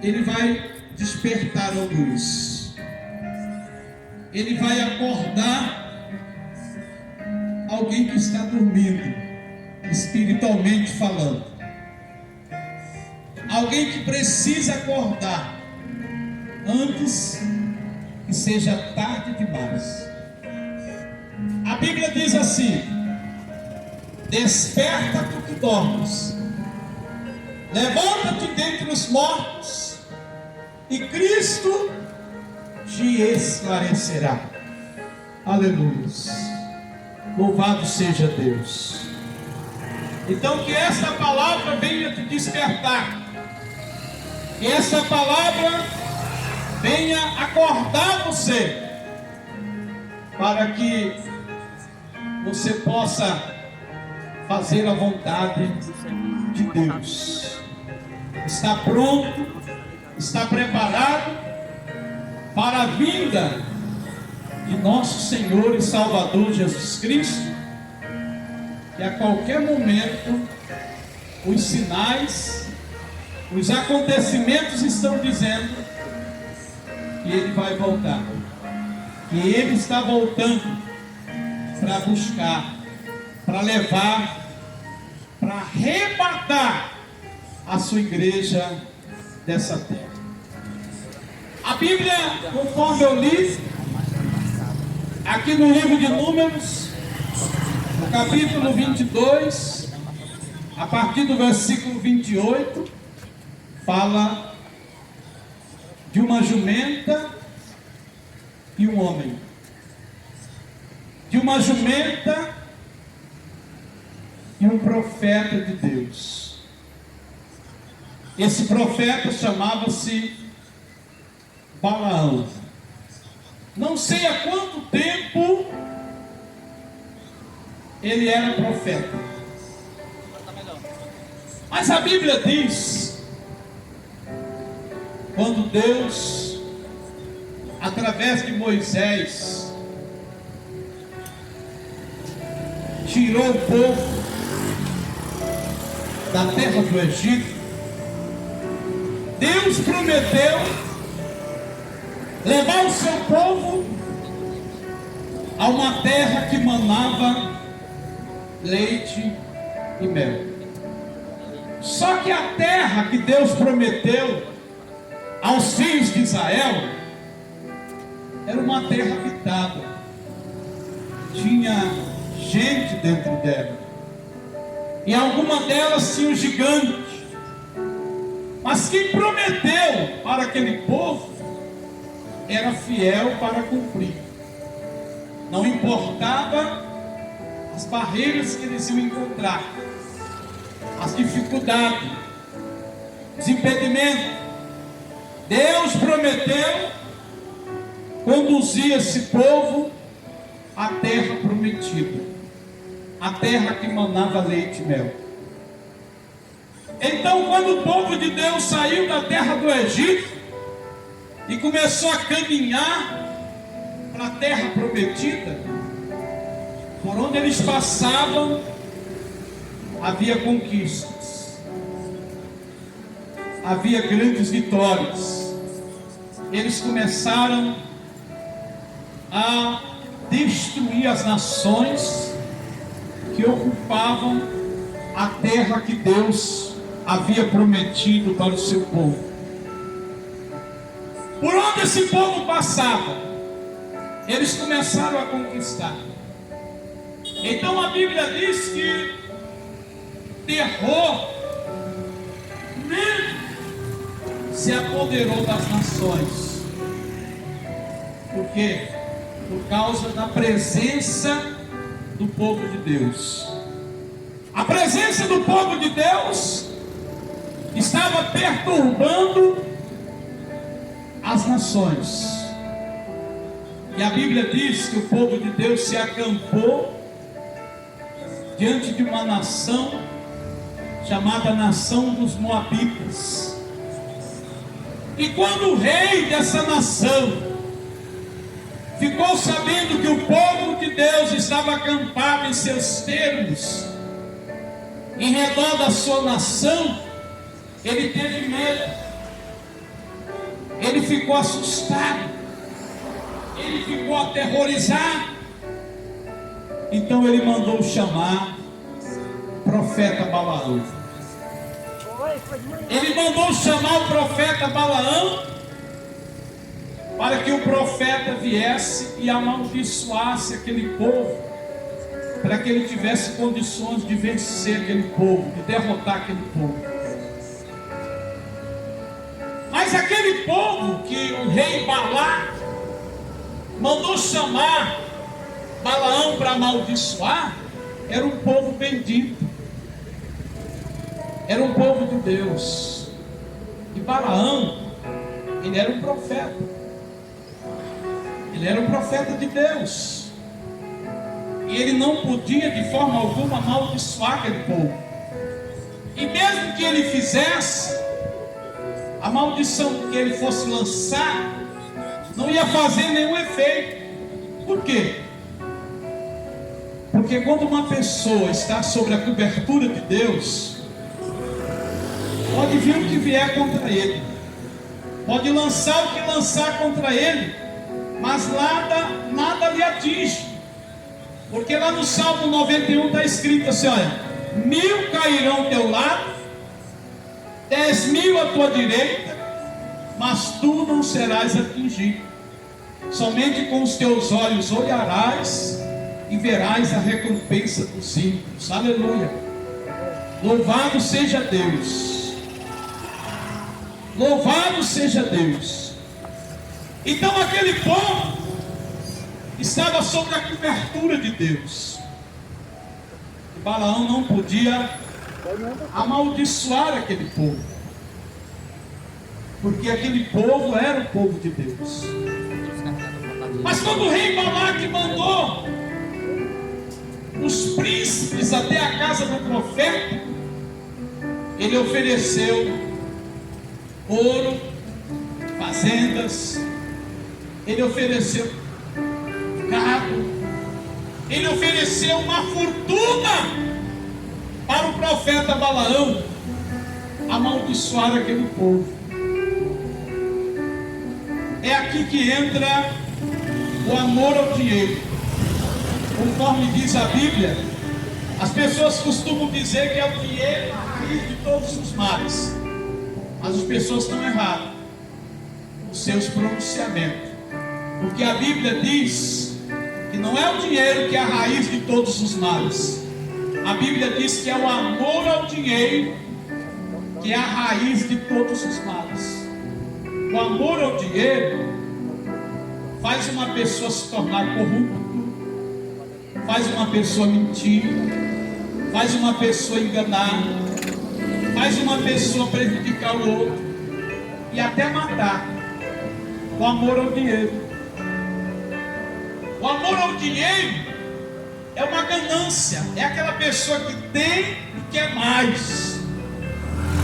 ele vai despertar alguns. Ele vai acordar alguém que está dormindo, espiritualmente falando. Alguém que precisa acordar antes que seja tarde demais. A Bíblia diz assim: desperta tu que dormes, levanta-te dentre os mortos, e Cristo te esclarecerá. Aleluia. Louvado seja Deus. Então que esta palavra venha te despertar, que essa palavra venha acordar você, para que você possa fazer a vontade de Deus. Está pronto, está preparado para a vinda de nosso Senhor e Salvador Jesus Cristo, que a qualquer momento os sinais, os acontecimentos estão dizendo que Ele vai voltar, que Ele está voltando para buscar, para levar, para arrebatar a sua igreja dessa terra. A Bíblia, conforme eu li, aqui no livro de Números, no capítulo 22, a partir do versículo 28, fala de uma jumenta e um homem. De uma jumenta e um profeta de Deus. Esse profeta chamava-se Balaão. Não sei há quanto tempo ele era profeta, mas a Bíblia diz, quando Deus, através de Moisés, tirou o povo da terra do Egito, Deus prometeu levar o seu povo a uma terra que manava leite e mel. Só que a terra que Deus prometeu aos filhos de Israel era uma terra habitada, tinha gente dentro dela, e alguma delas tinha um gigante. Mas quem prometeu para aquele povo era fiel para cumprir. Não importava as barreiras que eles iam encontrar, as dificuldades, os impedimentos. Deus prometeu conduzir esse povo à terra prometida, a terra que manava leite e mel. Então, quando o povo de Deus saiu da terra do Egito e começou a caminhar para a terra prometida, por onde eles passavam havia conquistas, havia grandes vitórias. Eles começaram a destruir as nações que ocupavam a terra que Deus havia prometido para o seu povo. Por onde esse povo passava, eles começaram a conquistar. Então a Bíblia diz que terror, medo, se apoderou das nações. Por quê? Por causa da presença do povo de Deus. A presença do povo de Deus estava perturbando as nações. E a Bíblia diz que o povo de Deus se acampou diante de uma nação chamada nação dos Moabitas. E quando o rei dessa nação ficou sabendo que o povo de Deus estava acampado em seus termos, em redor da sua nação, ele teve medo. Ele ficou assustado, ele ficou aterrorizado. Então ele mandou chamar o profeta Balaão. Ele mandou chamar o profeta Balaão para que o profeta viesse e amaldiçoasse aquele povo, para que ele tivesse condições de vencer aquele povo, de derrotar aquele povo. Mas aquele povo que o rei Balac mandou chamar Balaão para amaldiçoar, era um povo bendito, era um povo de Deus. E Balaão, ele era um profeta, ele era um profeta de Deus, e ele não podia de forma alguma amaldiçoar aquele povo. E mesmo que ele fizesse, a maldição que ele fosse lançar não ia fazer nenhum efeito. Por quê? Porque quando uma pessoa está sobre a cobertura de Deus, pode vir o que vier contra ele, pode lançar o que lançar contra ele, mas nada lhe atinge. Porque lá no Salmo 91 está escrito assim: olha, 1000 cairão ao teu lado, 10.000 à tua direita, mas tu não serás atingido. Somente com os teus olhos olharás e verás a recompensa dos ímpios. Aleluia! Louvado seja Deus! Louvado seja Deus! Então aquele povo estava sob a cobertura de Deus. E Balaão não podia amaldiçoar aquele povo, porque aquele povo era o povo de Deus. Mas quando o rei Balac mandou os príncipes até a casa do profeta, ele ofereceu ouro, fazendas, ele ofereceu gado, ele ofereceu uma fortuna para o profeta Balaão amaldiçoar aquele povo. É aqui que entra o amor ao dinheiro. Conforme diz a Bíblia, as pessoas costumam dizer que é o dinheiro a raiz de todos os males. Mas as pessoas estão erradas nos seus pronunciamentos. Porque a Bíblia diz que não é o dinheiro que é a raiz de todos os males. A Bíblia diz que é o amor ao dinheiro que é a raiz de todos os males. O amor ao dinheiro faz uma pessoa se tornar corrupto, faz uma pessoa mentir, faz uma pessoa enganar, faz uma pessoa prejudicar o outro e até matar. O amor ao dinheiro. O amor ao dinheiro é uma ganância, é aquela pessoa que tem e quer mais.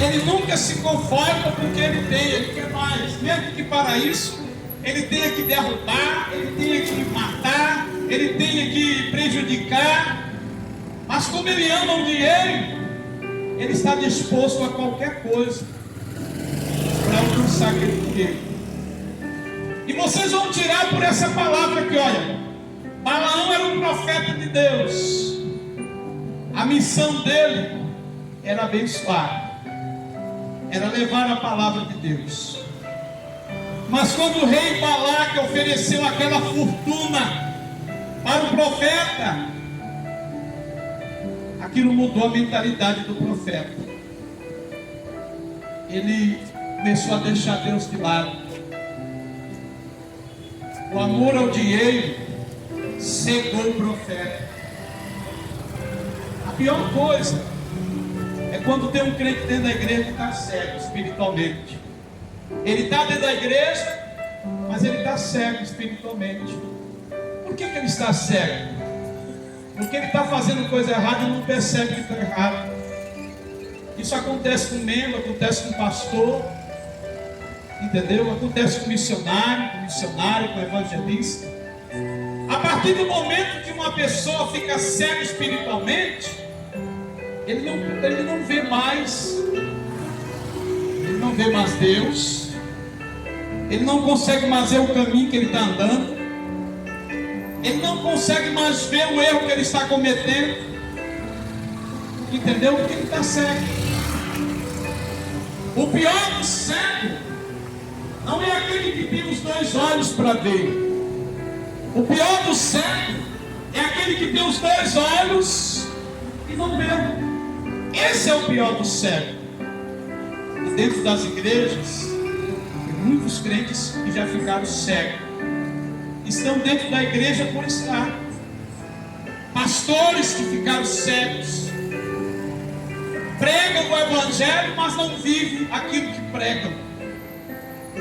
Ele nunca se conforma com o que ele tem, ele quer mais, mesmo que para isso ele tenha que derrubar, ele tenha que matar, ele tenha que prejudicar. Mas como ele ama o dinheiro, ele está disposto a qualquer coisa para alcançar aquele dinheiro. E vocês vão tirar por essa palavra que, olha, Balaão era um profeta de Deus, a missão dele era abençoar, era levar a palavra de Deus. Mas quando o rei Balac ofereceu aquela fortuna para o profeta, aquilo mudou a mentalidade do profeta. Ele começou a deixar Deus de lado. O amor ao dinheiro cegou o profeta. A pior coisa é quando tem um crente dentro da igreja que está cego espiritualmente. Ele está dentro da igreja, mas ele está cego espiritualmente. Por que ele está cego? Porque ele está fazendo coisa errada e não percebe que está errado. Isso acontece com membro, acontece com pastor, entendeu? Acontece com missionário, com evangelista. A partir do momento que uma pessoa fica cega espiritualmente, ele não vê mais Deus, Ele não consegue mais ver o caminho que ele está andando. Ele não consegue mais ver o erro que ele está cometendo. Entendeu? Porque ele está cego. O pior do cego não é aquele que tem os dois olhos para ver. O pior do cego é aquele que tem os dois olhos e não vê. Esse é o pior do cego. E dentro das igrejas, tem muitos crentes que já ficaram cegos. Estão dentro da igreja por estar. Pastores que ficaram cegos. Pregam o evangelho, mas não vivem aquilo que pregam.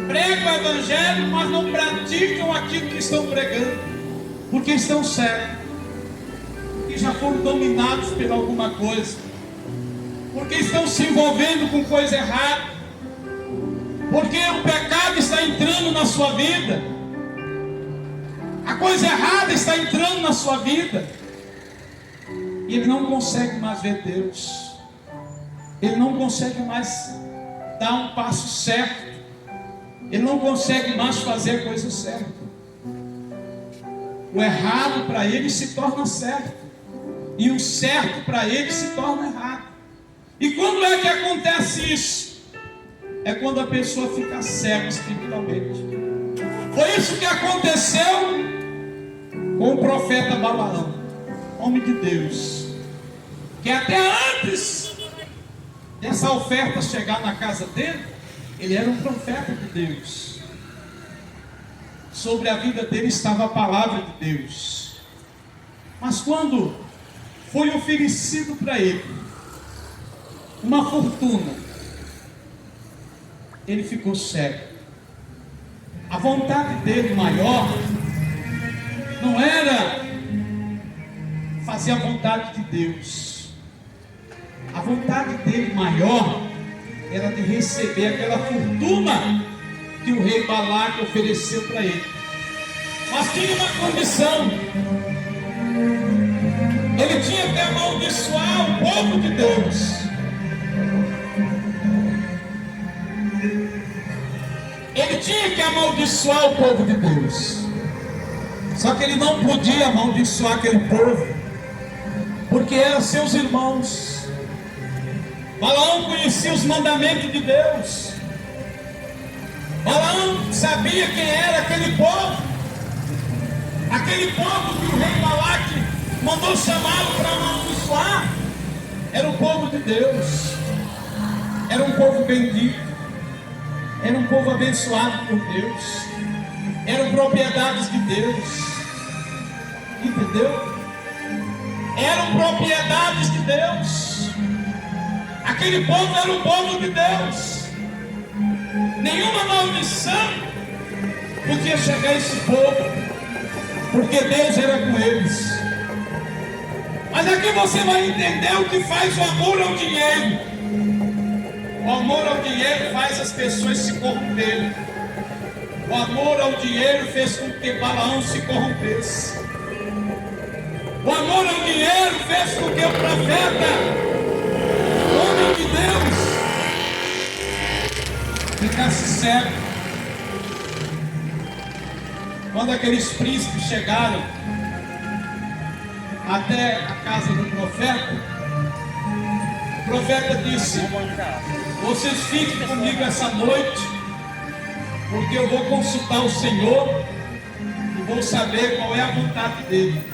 Pregam o evangelho, mas não praticam aquilo que estão pregando. Porque estão cegos. Porque já foram dominados por alguma coisa. Porque estão se envolvendo com coisa errada. Porque o pecado está entrando na sua vida. A coisa errada está entrando na sua vida. E ele não consegue mais ver Deus. Ele não consegue mais dar um passo certo. Ele não consegue mais fazer a coisa certa. O errado para ele se torna certo. E o certo para ele se torna errado. E quando é que acontece isso? É quando a pessoa fica cega espiritualmente. Foi isso que aconteceu com o profeta Balaão, homem de Deus, que até antes dessa oferta chegar na casa dele, ele era um profeta de Deus. Sobre a vida dele estava a palavra de Deus. Mas quando foi oferecido para ele uma fortuna, ele ficou cego. A vontade dele maior não era fazer a vontade de Deus. A vontade dele maior era de receber aquela fortuna que o rei Balaque ofereceu para ele. Mas tinha uma condição. Ele tinha que amaldiçoar o povo de Deus. Ele tinha que amaldiçoar o povo de Deus. Só que ele não podia amaldiçoar aquele povo, porque eram seus irmãos. Balaão conhecia os mandamentos de Deus. Balaão sabia quem era aquele povo. Aquele povo que o rei Balaque mandou chamá-lo para amaldiçoar era o povo de Deus. Era um povo bendito. Era um povo abençoado por Deus. Eram propriedades de Deus. Entendeu? Eram propriedades de Deus. Aquele povo era o povo de Deus. Nenhuma maldição podia chegar a esse povo, porque Deus era com eles. Mas aqui você vai entender o que faz o amor ao dinheiro. O amor ao dinheiro faz as pessoas se corromperem. O amor ao dinheiro fez com que Balaão se corrompesse. O amor ao dinheiro fez com que o profeta, o homem de Deus, ficasse cego. Quando aqueles príncipes chegaram até a casa do profeta, o profeta disse: vocês fiquem comigo essa noite, porque eu vou consultar o Senhor e vou saber qual é a vontade dele.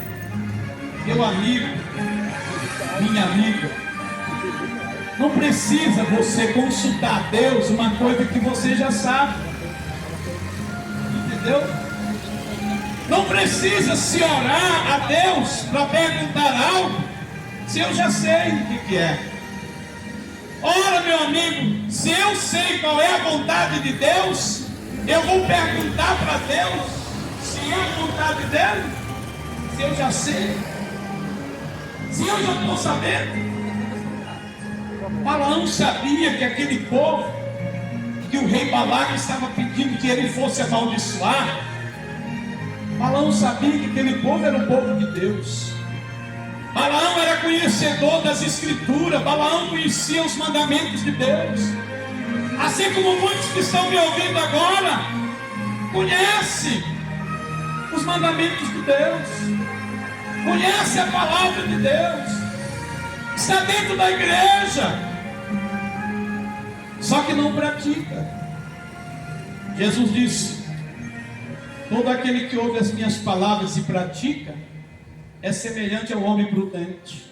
Meu amigo, minha amiga, não precisa você consultar a Deus uma coisa que você já sabe. Entendeu? Não precisa se orar a Deus para perguntar algo se eu já sei o que é. Ora, meu amigo, se eu sei qual é a vontade de Deus, eu vou perguntar para Deus se é a vontade dele, se eu já sei, se eu já estou sabendo. Balaão sabia que aquele povo, que o rei Balaque estava pedindo que ele fosse amaldiçoar, Balaão sabia que aquele povo era o povo de Deus. Balaão era conhecedor das escrituras. Balaão conhecia os mandamentos de Deus. Assim como muitos que estão me ouvindo agora conhece os mandamentos de Deus, conhece a palavra de Deus, está dentro da igreja, só que não pratica. Jesus disse: todo aquele que ouve as minhas palavras e pratica é semelhante ao homem prudente,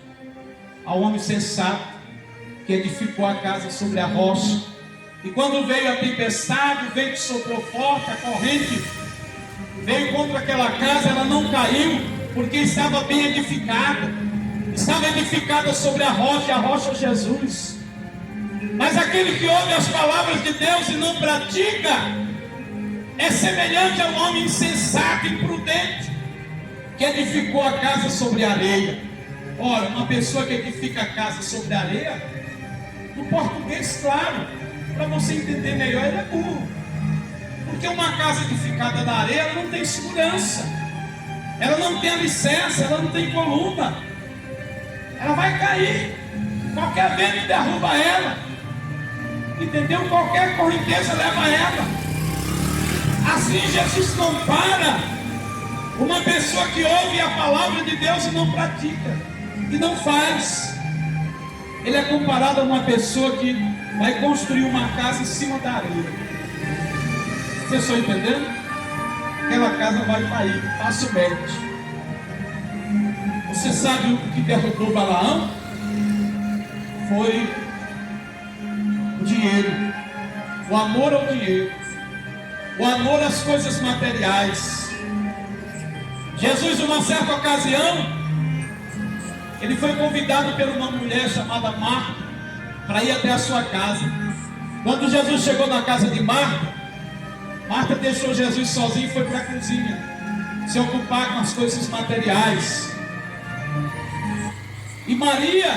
ao homem sensato, que edificou a casa sobre a rocha. E quando veio a tempestade, o vento soprou forte, a corrente veio contra aquela casa, ela não caiu, porque estava bem edificada. Estava edificada sobre a rocha Jesus. Mas aquele que ouve as palavras de Deus e não pratica é semelhante ao homem insensato e imprudente, que edificou a casa sobre a areia. Ora, uma pessoa que edifica a casa sobre a areia, no português claro, para você entender melhor, ele é burro. Porque uma casa edificada na areia, ela não tem segurança, ela não tem alicerce, ela não tem coluna, ela vai cair, qualquer vento derruba ela, entendeu? Qualquer correnteza leva ela. Assim Jesus compara uma pessoa que ouve a palavra de Deus e não pratica, e não faz. Ele é comparado a uma pessoa que vai construir uma casa em cima da areia. Vocês estão entendendo? Aquela casa vai cair facilmente. Você sabe o que derrubou Balaão? Foi o dinheiro, o amor ao dinheiro, o amor às coisas materiais. Jesus, numa certa ocasião, ele foi convidado por uma mulher chamada Marta para ir até a sua casa. Quando Jesus chegou na casa de Marta, Marta deixou Jesus sozinho e foi para a cozinha se ocupar com as coisas materiais. E Maria,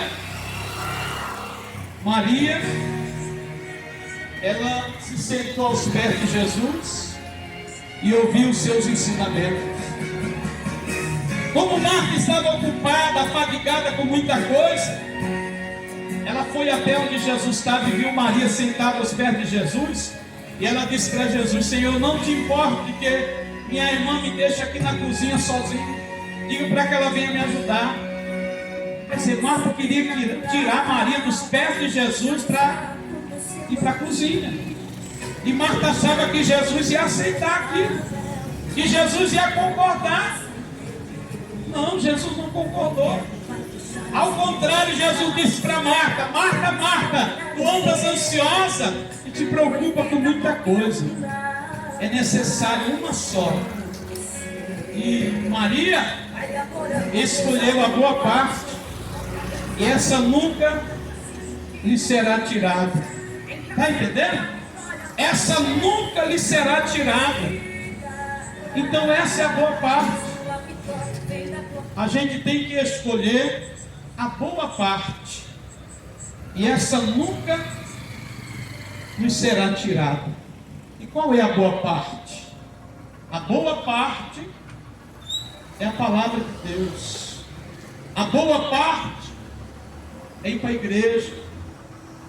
ela se sentou aos pés de Jesus e ouviu os seus ensinamentos. Como Marta estava ocupada, afadigada com muita coisa, ela foi até onde Jesus estava e viu Maria sentada aos pés de Jesus. E ela disse para Jesus: Senhor, não te importa de que minha irmã me deixa aqui na cozinha sozinha, diga para que ela venha me ajudar. Quer dizer, Marta queria tirar Maria dos pés de Jesus para ir para a cozinha. E Marta achava que Jesus ia aceitar aquilo, que Jesus ia concordar. Não, Jesus não concordou. Ao contrário, Jesus disse para Marta: Marta, Marta, tu andas ansiosa e te preocupa com muita coisa. É necessário uma só. E Maria escolheu a boa parte, e essa nunca lhe será tirada. Está entendendo? Essa nunca lhe será tirada. Então essa é a boa parte. A gente tem que escolher a boa parte, e essa nunca nos será tirada. E qual é a boa parte? A boa parte é a palavra de Deus. A boa parte é ir para a igreja.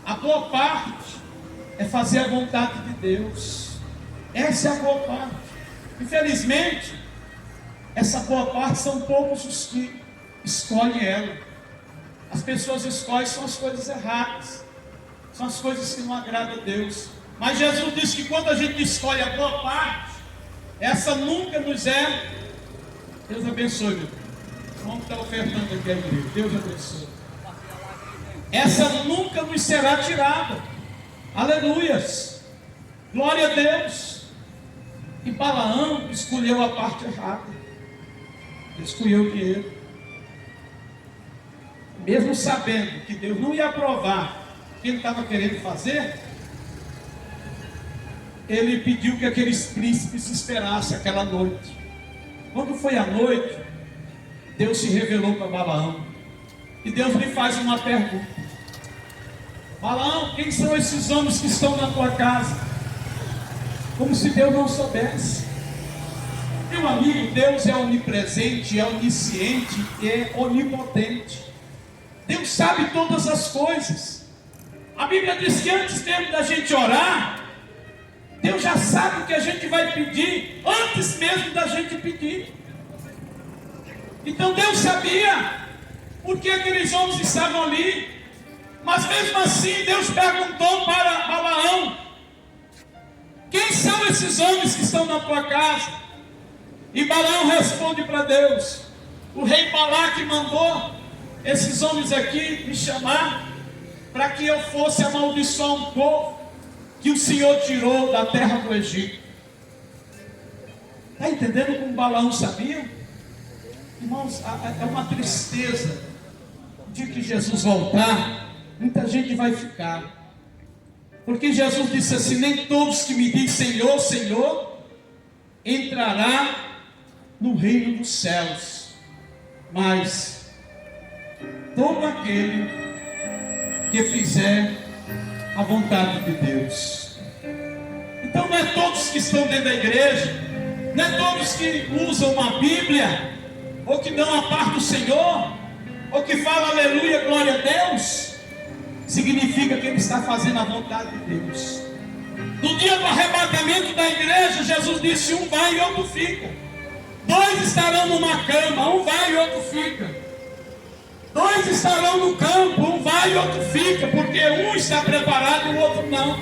A boa parte é fazer a vontade de Deus. Essa é a boa parte. Infelizmente, essa boa parte são poucos os que escolhem ela. As pessoas escolhem são as coisas erradas, são as coisas que não agradam a Deus. Mas Jesus disse que quando a gente escolhe a boa parte, essa nunca nos é. Deus abençoe, meu. Vamos estar ofertando aqui a igreja. Deus abençoe. Essa nunca nos será tirada. Aleluias. Glória a Deus. E Balaão escolheu a parte errada. Ele escolheu o dinheiro. Mesmo sabendo que Deus não ia aprovar o que ele estava querendo fazer, ele pediu que aqueles príncipes esperassem aquela noite. Quando foi a noite, Deus se revelou para Balaão. E Deus lhe faz uma pergunta: Balaão, quem são esses homens que estão na tua casa? Como se Deus não soubesse. Meu amigo, Deus é onipresente, é onisciente, é onipotente. Deus sabe todas as coisas. A Bíblia diz que antes mesmo da gente orar, Deus já sabe o que a gente vai pedir antes mesmo da gente pedir. Então Deus sabia porque aqueles homens estavam ali. Mas mesmo assim Deus perguntou para Balaão: quem são esses homens que estão na tua casa? E Balaão responde para Deus: o rei Balaque mandou esses homens aqui me chamar para que eu fosse amaldiçoar um povo que o Senhor tirou da terra do Egito. Está entendendo como Balaão sabia? Irmãos, é uma tristeza. O dia que Jesus voltar, muita gente vai ficar. Porque Jesus disse assim: nem todos que me dizem Senhor, Senhor, entrará no reino dos céus, mas todo aquele que fizer a vontade de Deus. Então não é todos que estão dentro da igreja, não é todos que usam uma Bíblia, ou que dão a parte do Senhor, ou que falam aleluia, glória a Deus, significa que ele está fazendo a vontade de Deus. No dia do arrebatamento da igreja, Jesus disse: um vai e outro fica. Dois estarão numa cama, um vai e outro fica. Dois estarão no campo, um vai e outro fica, porque um está preparado e o outro não.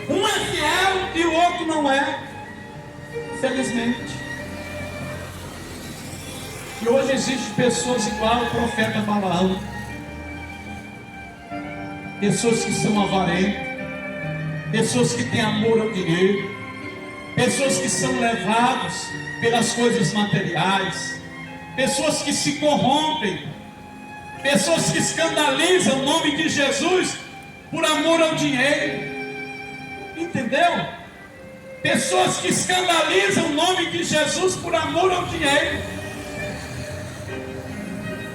Um é fiel e o outro não é. Infelizmente. E hoje existem pessoas igual ao profeta Balaão. Pessoas que são avarentas, pessoas que têm amor ao dinheiro, pessoas que são levadas pelas coisas materiais, pessoas que se corrompem, pessoas que escandalizam o nome de Jesus por amor ao dinheiro. Entendeu? Pessoas que escandalizam o nome de Jesus por amor ao dinheiro.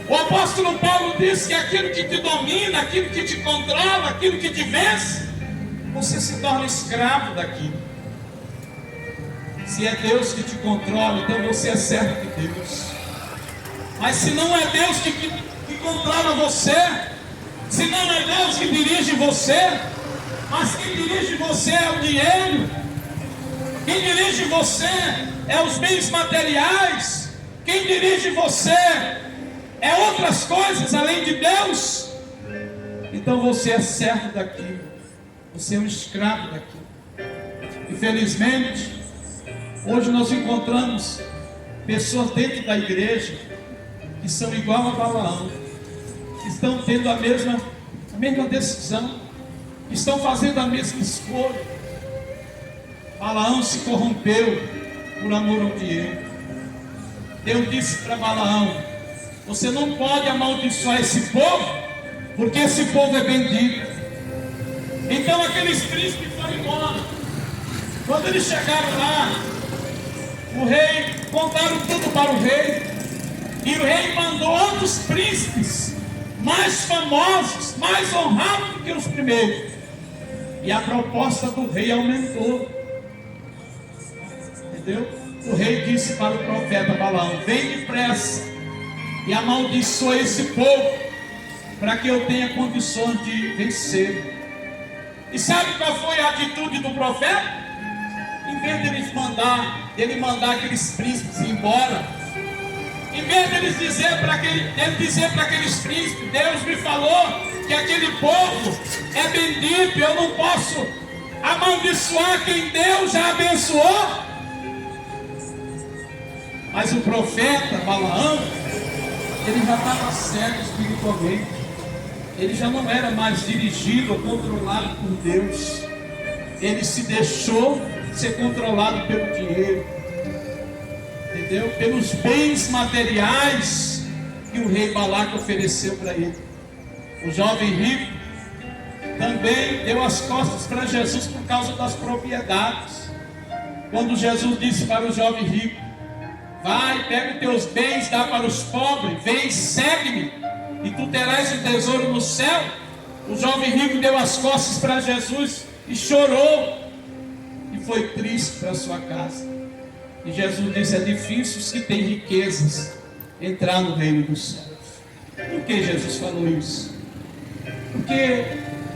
O apóstolo Paulo diz que aquilo que te domina, aquilo que te controla, aquilo que te vence, você se torna escravo daquilo. Se é Deus que te controla, então você é servo de Deus. Mas se não é Deus que controla você, se não é Deus que dirige você, mas quem dirige você é o dinheiro, quem dirige você é os bens materiais, quem dirige você é outras coisas além de Deus, então você é servo daquilo, você é um escravo daquilo. Infelizmente, hoje nós encontramos pessoas dentro da igreja que são igual a Balaão, que estão tendo a mesma decisão, que estão fazendo a mesma escolha. Balaão se corrompeu por amor ao dinheiro. Deus disse para Balaão: você não pode amaldiçoar esse povo, porque esse povo é bendito. Então aqueles príncipes foram embora. Quando eles chegaram lá, o rei, contaram tudo para o rei, e o rei mandou outros príncipes mais famosos, mais honrados do que os primeiros. E a proposta do rei aumentou. Entendeu? O rei disse para o profeta Balaão: vem depressa e amaldiçoa esse povo, para que eu tenha condições de vencer. E sabe qual foi a atitude do profeta? Em vez de ele mandar aqueles príncipes embora, em vez de ele dizer para aqueles príncipes: Deus me falou que aquele povo é bendito, eu não posso amaldiçoar quem Deus já abençoou. Mas o profeta Balaão, ele já estava cego espiritualmente, ele já não era mais dirigido ou controlado por Deus, ele se deixou ser controlado pelo dinheiro, entendeu? Pelos bens materiais que o rei Balaque ofereceu para ele. O jovem rico também deu as costas para Jesus por causa das propriedades. Quando Jesus disse para o jovem rico: vai, pega os teus bens, dá para os pobres, vem, segue-me, e tu terás um tesouro no céu. O jovem rico deu as costas para Jesus e chorou, e foi triste para sua casa. E Jesus disse: é difícil os que têm riquezas entrar no reino dos céus. Por que Jesus falou isso? Porque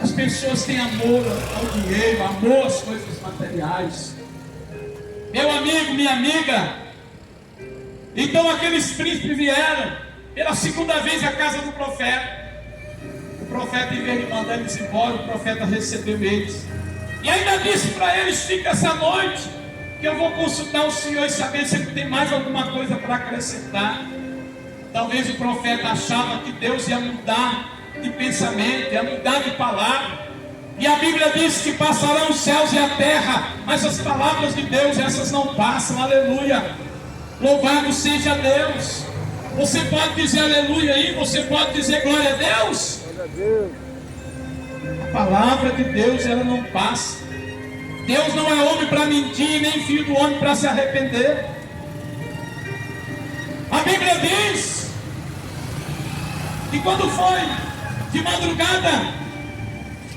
as pessoas têm amor ao dinheiro, amor às coisas materiais. materiais. Meu amigo, minha amiga, então aqueles príncipes vieram pela segunda vez à casa do profeta. O profeta, em vez de mandar eles embora, o profeta recebeu eles. E ainda disse para eles: fica essa noite, que eu vou consultar o Senhor e saber se ele tem mais alguma coisa para acrescentar. Talvez o profeta achava que Deus ia mudar de pensamento, ia mudar de palavra. E a Bíblia diz que passarão os céus e a terra, mas as palavras de Deus, essas não passam. Aleluia! Louvado seja Deus. Você pode dizer aleluia aí, você pode dizer glória a Deus. A palavra de Deus, ela não passa. Deus não é homem para mentir, nem filho do homem para se arrepender. A Bíblia diz que quando foi de madrugada,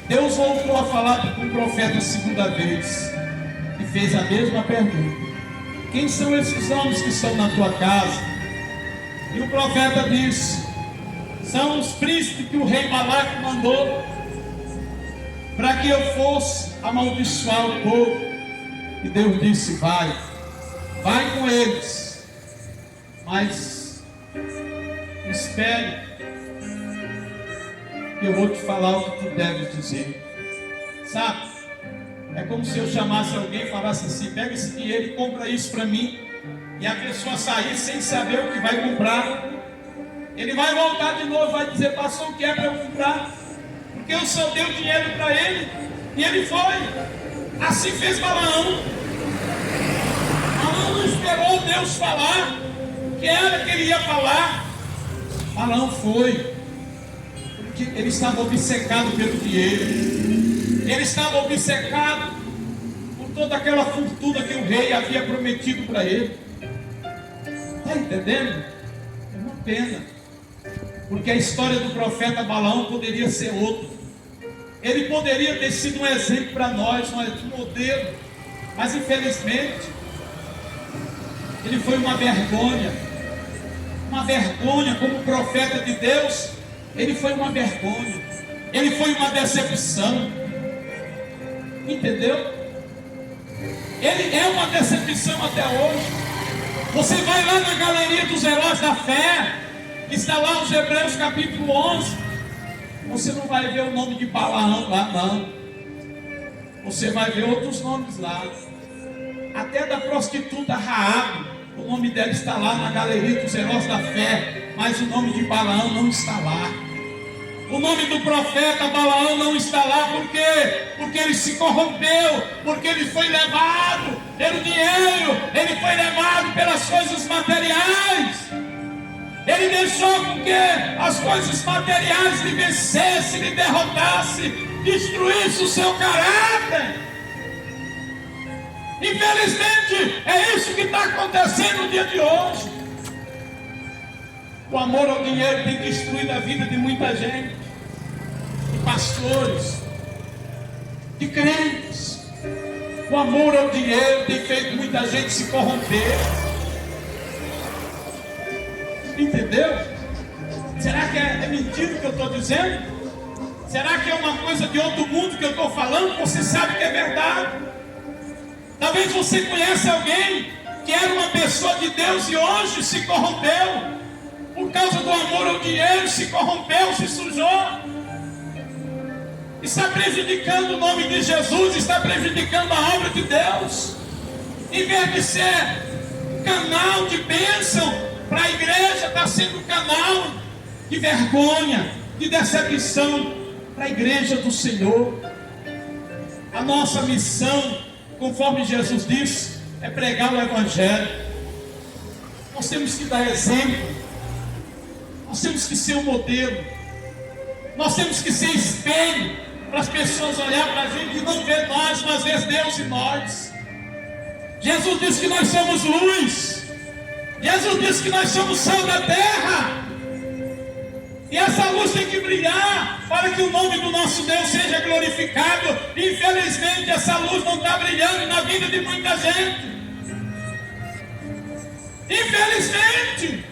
Deus voltou a falar com o profeta a segunda vez e fez a mesma pergunta: quem são esses homens que estão na tua casa? E o profeta disse: são os príncipes que o rei Balaque mandou para que eu fosse amaldiçoar o povo. E Deus disse: vai com eles, mas espere, que eu vou te falar o que tu deves dizer. Sabe, é como se eu chamasse alguém e falasse assim: pega esse dinheiro e compra isso para mim, e a pessoa sair sem saber o que vai comprar. Ele vai voltar de novo, vai dizer: pastor, o que é para eu comprar? Porque eu só dei o dinheiro para ele, e ele foi. Assim fez Balaão. Balaão não esperou Deus falar o que era que ele ia falar. Balaão foi, porque ele estava obcecado pelo dinheiro. Ele estava obcecado por toda aquela fortuna que o rei havia prometido para ele. Está entendendo? É uma pena, porque a história do profeta Balaão poderia ser outra. Ele poderia ter sido um exemplo para nós, um modelo, mas infelizmente ele foi uma vergonha como profeta de Deus. Ele foi uma vergonha, ele foi uma decepção, entendeu? Ele é uma decepção até hoje. Você vai lá na galeria dos heróis da fé, que está lá nos Hebreus capítulo 11, você não vai ver o nome de Balaão lá, não. Você vai ver outros nomes lá. Até da prostituta Raabe, o nome dela está lá na galeria dos heróis da fé, mas o nome de Balaão não está lá. O nome do profeta Balaão não está lá. Por quê? Porque ele se corrompeu, porque ele foi levado pelo dinheiro, ele foi levado pelas coisas materiais. Ele deixou com que as coisas materiais lhe vencessem, lhe derrotassem, destruísse o seu caráter. Infelizmente, é isso que está acontecendo no dia de hoje. O amor ao dinheiro tem destruído a vida de muita gente, de pastores, de crentes. O amor ao dinheiro tem feito muita gente se corromper. Entendeu? Será que é mentira o que eu estou dizendo? Será que é uma coisa de outro mundo que eu estou falando? Você sabe que é verdade. Talvez você conheça alguém que era uma pessoa de Deus e hoje se corrompeu. Por causa do amor ao dinheiro, se corrompeu, se sujou. Está prejudicando o nome de Jesus, está prejudicando a obra de Deus. Em vez de ser canal de bênção para a igreja, está sendo canal de vergonha, de decepção para a igreja do Senhor. A nossa missão, conforme Jesus disse, é pregar o Evangelho. Nós temos que dar exemplo, nós temos que ser um modelo, nós temos que ser espelho para as pessoas olhar para a gente e não ver nós, mas ver Deus em nós. Jesus disse que nós somos luz. Jesus disse que nós somos sal da terra. E essa luz tem que brilhar para que o nome do nosso Deus seja glorificado. Infelizmente essa luz não está brilhando na vida de muita gente. Infelizmente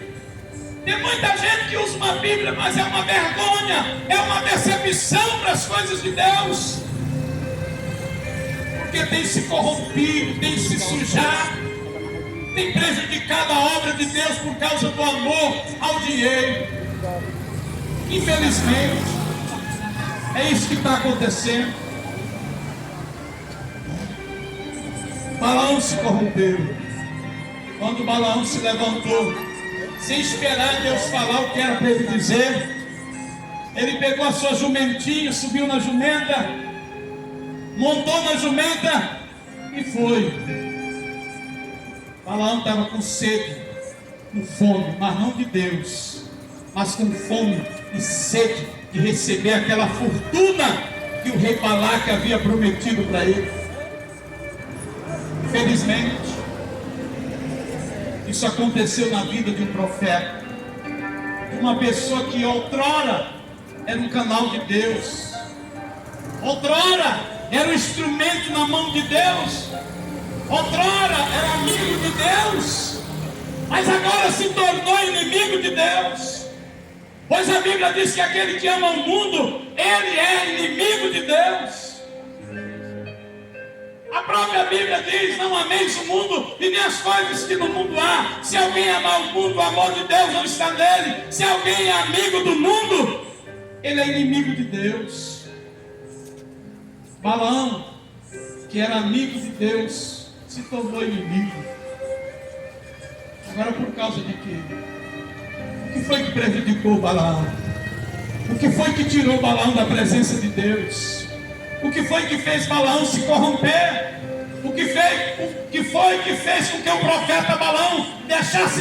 tem muita gente que usa uma Bíblia, mas é uma vergonha, é uma decepção para as coisas de Deus. porque tem se corrompido, tem se sujado, tem prejudicado a obra de Deus por causa do amor ao dinheiro. Infelizmente, é isso que está acontecendo. Balaão se corrompeu. Quando Balaão se levantou, sem esperar Deus falar o que era para ele dizer, ele pegou a sua jumentinha, subiu na jumenta, montou na jumenta e foi. Balaão estava com sede, com fome, mas não de Deus, mas com fome e sede de receber aquela fortuna que o rei Balaque havia prometido para ele. Infelizmente, isso aconteceu na vida de um profeta, de uma pessoa que outrora era um canal de Deus, outrora era um instrumento na mão de Deus, outrora era amigo de Deus, mas agora se tornou inimigo de Deus. Pois a Bíblia diz que aquele que ama o mundo, ele é inimigo de Deus. A própria Bíblia diz: não ameis o mundo e nem as coisas que no mundo há. Se alguém amar o mundo, o amor de Deus não está nele. Se alguém é amigo do mundo, ele é inimigo de Deus. Balaão, que era amigo de Deus, se tornou inimigo. Agora por causa de quê? O que foi que prejudicou Balaão? O que foi que tirou Balaão da presença de Deus? O que foi que fez Balaão se corromper? O que foi que fez com que o profeta Balaão deixasse